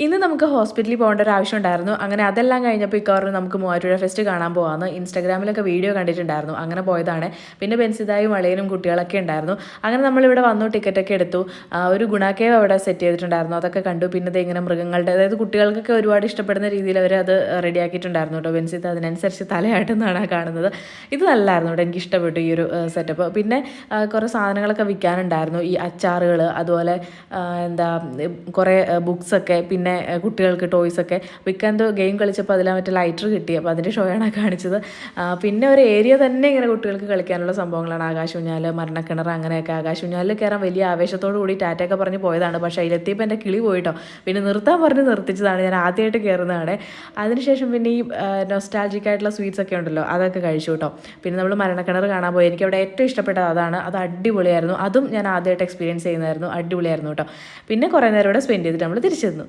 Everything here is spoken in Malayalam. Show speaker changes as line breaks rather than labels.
ഇന്ന് നമുക്ക് ഹോസ്പിറ്റലിൽ പോകേണ്ട ഒരു ആവശ്യം ഉണ്ടായിരുന്നു. അങ്ങനെ അതെല്ലാം കഴിഞ്ഞപ്പോൾ ഇക്കവാറിന് നമുക്ക് മൂവാറ്റുപുഴ ഫെസ്റ്റ് കാണാൻ പോകാമെന്ന് ഇൻസ്റ്റാഗ്രാമിലൊക്കെ വീഡിയോ കണ്ടിട്ടുണ്ടായിരുന്നു. അങ്ങനെ പോയതാണ്. പിന്നെ ബെൻസിതായും വളയനും കുട്ടികളൊക്കെ ഉണ്ടായിരുന്നു. അങ്ങനെ നമ്മളിവിടെ വന്നു, ടിക്കറ്റൊക്കെ എടുത്തു. ഒരു ഗുണാക്കേവ് അവിടെ സെറ്റ് ചെയ്തിട്ടുണ്ടായിരുന്നു, അതൊക്കെ കണ്ടു. പിന്നെ ഇത് ഇങ്ങനെ മൃഗങ്ങളുടെ, അതായത് കുട്ടികൾക്കൊക്കെ ഒരുപാട് ഇഷ്ടപ്പെടുന്ന രീതിയിൽ അവർ അത് റെഡിയാക്കിയിട്ടുണ്ടായിരുന്നു കേട്ടോ. ബെൻസിത അതിനനുസരിച്ച് തലയാട്ടെന്നാണ് കാണുന്നത്. ഇത് നല്ലതായിരുന്നു കേട്ടോ, എനിക്ക് ഇഷ്ടപ്പെട്ടു ഈ ഒരു സെറ്റപ്പ്. പിന്നെ കുറേ സാധനങ്ങളൊക്കെ വിൽക്കാനുണ്ടായിരുന്നു, ഈ അച്ചാറുകൾ, അതുപോലെ എന്താ കുറേ ബുക്സൊക്കെ, പിന്നെ കുട്ടികൾക്ക് ടോയ്സൊക്കെ വിൽക്കാൻ. എന്തോ ഗെയിം കളിച്ചപ്പോൾ അതിൽ മറ്റേ ലൈറ്റർ കിട്ടി, അപ്പോൾ അതിൻ്റെ ഷോയാണ് കാണിച്ചത്. പിന്നെ ഒരു ഏരിയ തന്നെ ഇങ്ങനെ കുട്ടികൾക്ക് കളിക്കാനുള്ള സംഭവങ്ങളാണ്. ആകാശൂഞ്ഞാൽ, മരണക്കിണർ, അങ്ങനെയൊക്കെ. ആകാശൂഞ്ഞാലിൽ കയറാൻ വലിയ ആവേശത്തോടു കൂടി ടാറ്റയൊക്കെ പറഞ്ഞ് പോയതാണ്. പക്ഷേ അതിലെത്തിയപ്പോൾ എൻ്റെ കിളി പോയിട്ടോ. പിന്നെ നിർത്താൻ പറഞ്ഞ് നിർത്തിച്ചതാണ്, ഞാൻ ആദ്യമായിട്ട് കയറുന്നതാണ്. അതിനുശേഷം പിന്നെ ഈ നൊസ്റ്റാൾജിക് ആയിട്ടുള്ള സ്വീറ്റ്സ് ഒക്കെ ഉണ്ടല്ലോ, അതൊക്കെ കഴിച്ചു കേട്ടോ. പിന്നെ നമ്മൾ മരണക്കിണർ കാണാൻ പോയി. എനിക്ക് അവിടെ ഏറ്റവും ഇഷ്ടപ്പെട്ടത് അതാണ്. അത് അടിപൊളിയായിരുന്നു. അതും ഞാൻ ആദ്യമായിട്ട് എക്സ്പീരിയൻസ് ചെയ്യുന്നതായിരുന്നു. അടിപൊളിയായിരുന്നു കേട്ടോ. പിന്നെ കുറേ നേരം ഇവിടെ സ്പെൻഡ് ചെയ്തിട്ട് നമ്മൾ തിരിച്ചു തന്നു.